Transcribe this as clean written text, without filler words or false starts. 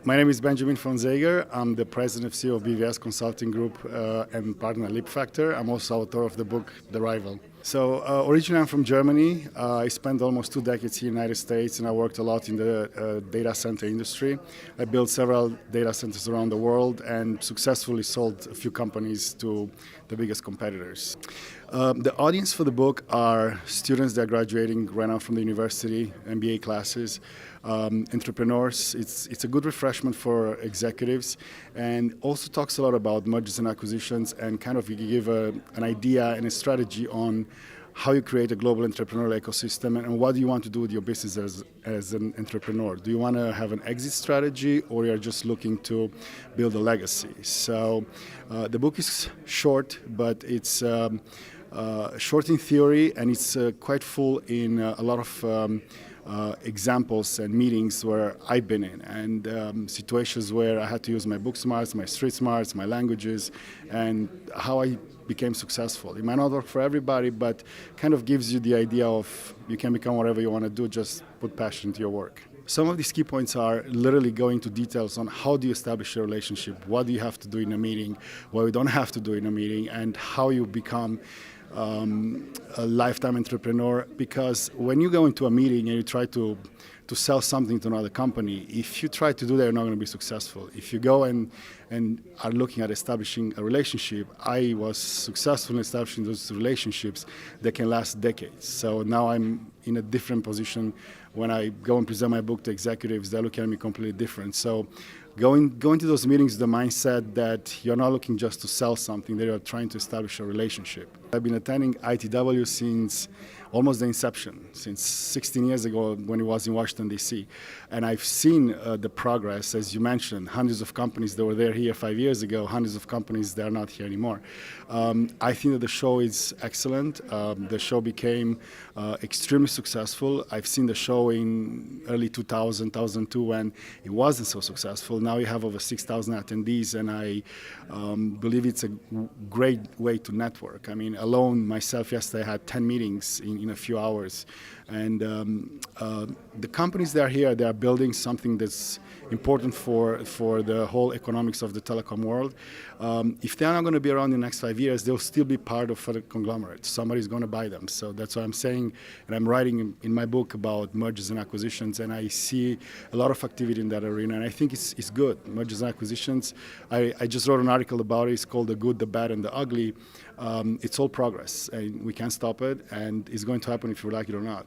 My name is Benjamin von Zager. I'm the president and CEO of BVS Consulting Group and partner Leap Factor. I'm also author of the book, RiVal. So originally I'm from Germany. I spent almost 2 decades here in the United States, and I worked a lot in the data center industry. I built several data centers around the world and successfully sold a few companies to the biggest competitors. The audience for the book are students that are graduating right now from the university, MBA classes, entrepreneurs. It's a good refreshment for executives, and also talks a lot about mergers and acquisitions, and kind of give an idea and a strategy on how you create a global entrepreneurial ecosystem, and what do you want to do with your business as an entrepreneur. Do you want to have an exit strategy, or you're just looking to build a legacy? So the book is short, but it's short in theory, and it's quite full in a lot of examples and meetings where I've been in, and situations where I had to use my book smarts, my street smarts, my languages, and how I became successful. It might not work for everybody, but kind of gives you the idea of you can become whatever you want to do, just put passion into your work. Some of these key points are literally going to details on how do you establish a relationship, what do you have to do in a meeting, what you don't have to do in a meeting, and how you become a lifetime entrepreneur. Because when you go into a meeting and you try to sell something to another company, if you try to do that, you're not going to be successful. If you go and are looking at establishing a relationship, I was successful in establishing those relationships that can last decades. So now I'm in a different position. When I go and present my book to executives, they look at me completely different. So going to those meetings with the mindset that you're not looking just to sell something, that you're trying to establish a relationship. I've been attending ITW since almost the inception, since 16 years ago when it was in Washington, D.C. And I've seen the progress, as you mentioned, hundreds of companies that were there here 5 years ago, hundreds of companies that are not here anymore. I think that the show is excellent. The show became extremely successful. I've seen the show in early 2000, 2002 when it wasn't so successful. Now you have over 6,000 attendees, and I believe it's a great way to network. I mean, alone, myself, yesterday, I had 10 meetings in a few hours. And the companies that are here, they are building something that's important for the whole economics of the telecom world. If they're not going to be around in the next 5 years, they'll still be part of a conglomerate. Somebody's going to buy them. So that's what I'm saying. And I'm writing in my book about mergers and acquisitions, and I see a lot of activity in that arena. And I think it's good. Mergers and acquisitions, I just wrote an article about it. It's called The Good, the Bad, and the Ugly. It's all progress, and we can't stop it, and it's going to happen if you like it or not.